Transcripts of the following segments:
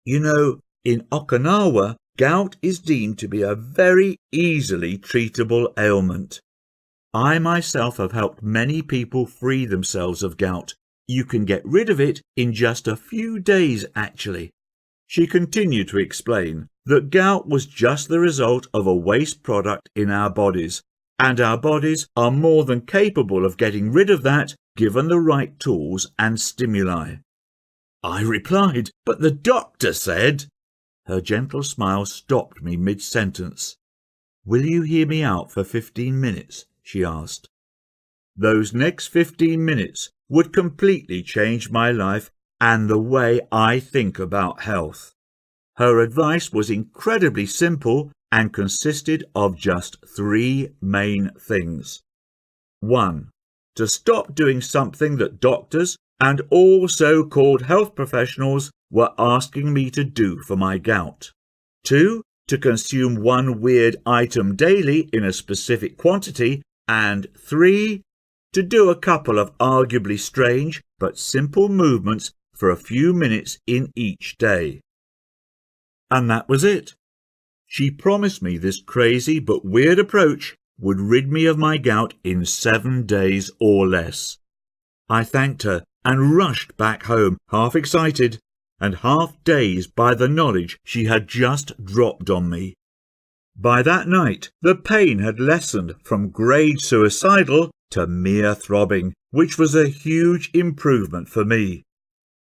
You know, in Okinawa, gout is deemed to be a very easily treatable ailment. I myself have helped many people free themselves of gout. You can get rid of it in just a few days, actually. She continued to explain that gout was just the result of a waste product in our bodies, and our bodies are more than capable of getting rid of that given the right tools and stimuli. I replied, "But the doctor said—" Her gentle smile stopped me mid-sentence. "Will you hear me out for 15 minutes?" she asked. Those next 15 minutes would completely change my life and the way I think about health. Her advice was incredibly simple and consisted of just 3 main things. 1. To stop doing something that doctors and all so-called health professionals were asking me to do for my gout. 2. To consume one weird item daily in a specific quantity. And 3. To do a couple of arguably strange but simple movements for a few minutes in each day. And that was it. She promised me this crazy but weird approach would rid me of my gout in 7 days or less. I thanked her and rushed back home, half excited and half dazed by the knowledge she had just dropped on me. By that night, the pain had lessened from grade suicidal to mere throbbing, which was a huge improvement for me.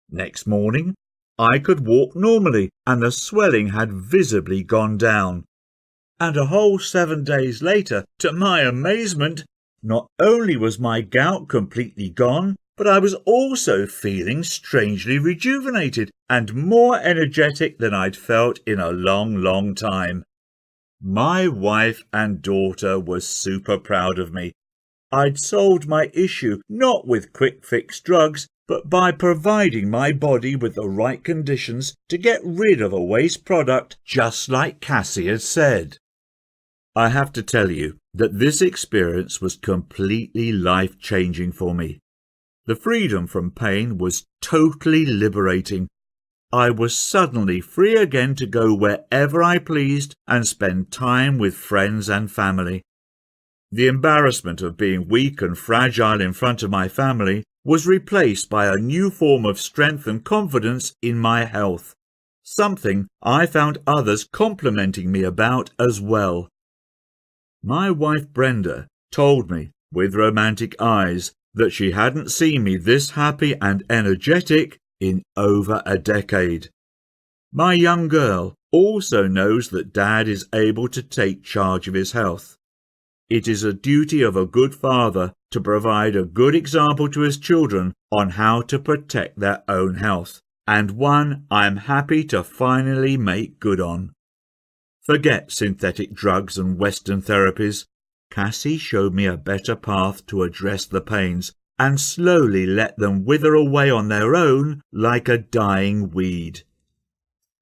Next morning, I could walk normally and the swelling had visibly gone down. And a whole 7 days later, to my amazement, not only was my gout completely gone, but I was also feeling strangely rejuvenated and more energetic than I'd felt in a long time. My wife and daughter were super proud of me. I'd solved my issue not with quick-fix drugs, but by providing my body with the right conditions to get rid of a waste product, just like Cassie had said. I have to tell you that this experience was completely life-changing for me. The freedom from pain was totally liberating. I was suddenly free again to go wherever I pleased and spend time with friends and family. The embarrassment of being weak and fragile in front of my family was replaced by a new form of strength and confidence in my health, something I found others complimenting me about as well. My wife Brenda told me, with romantic eyes, that she hadn't seen me this happy and energetic in over a decade. My young girl also knows that Dad is able to take charge of his health. It is a duty of a good father to provide a good example to his children on how to protect their own health, and one I am happy to finally make good on. Forget synthetic drugs and Western therapies. Cassie showed me a better path to address the pains and slowly let them wither away on their own like a dying weed.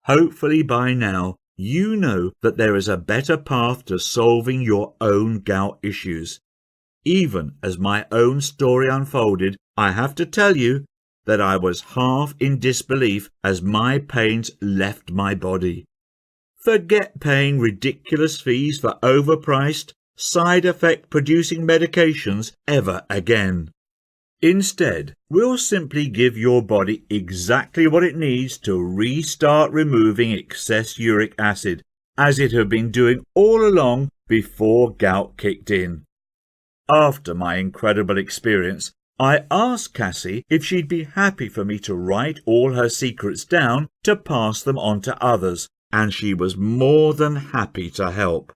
Hopefully by now you know that there is a better path to solving your own gout issues. Even as my own story unfolded, I have to tell you that I was half in disbelief as my pains left my body. Forget paying ridiculous fees for overpriced, side effect producing medications ever again. Instead, we'll simply give your body exactly what it needs to restart removing excess uric acid, as it had been doing all along before gout kicked in. After my incredible experience, I asked Cassie if she'd be happy for me to write all her secrets down to pass them on to others, and she was more than happy to help.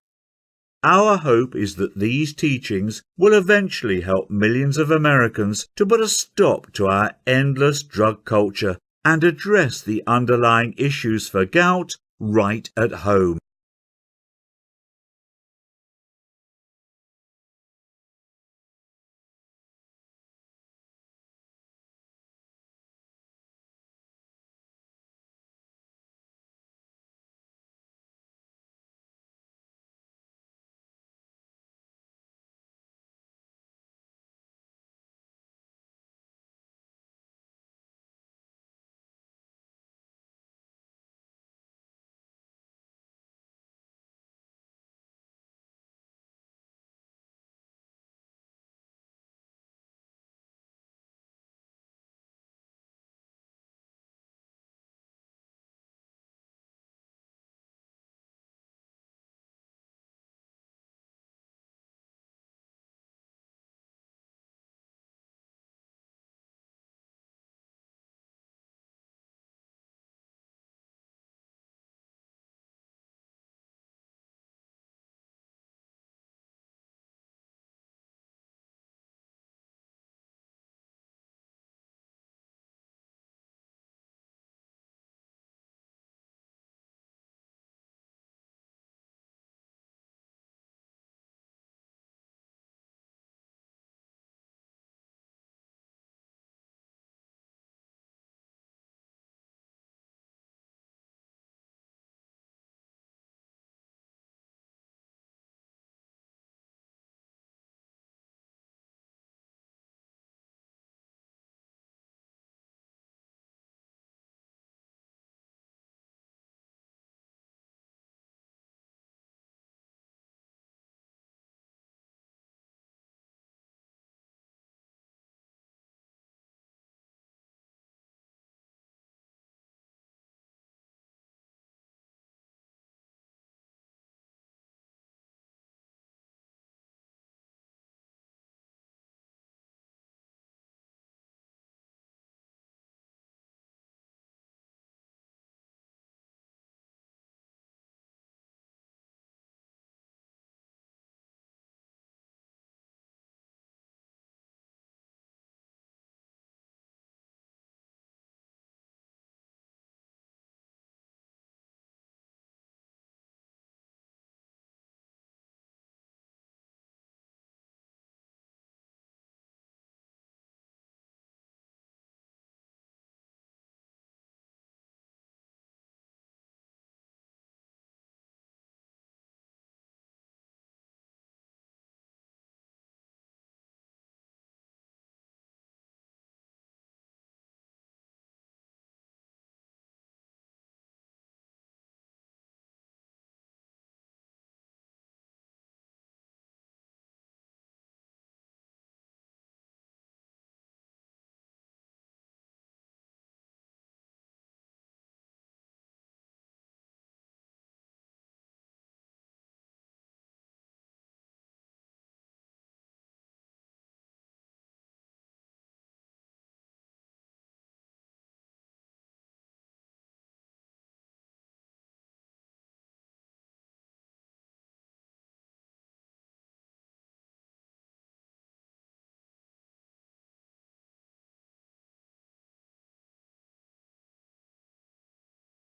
Our hope is that these teachings will eventually help millions of Americans to put a stop to our endless drug culture and address the underlying issues for gout right at home.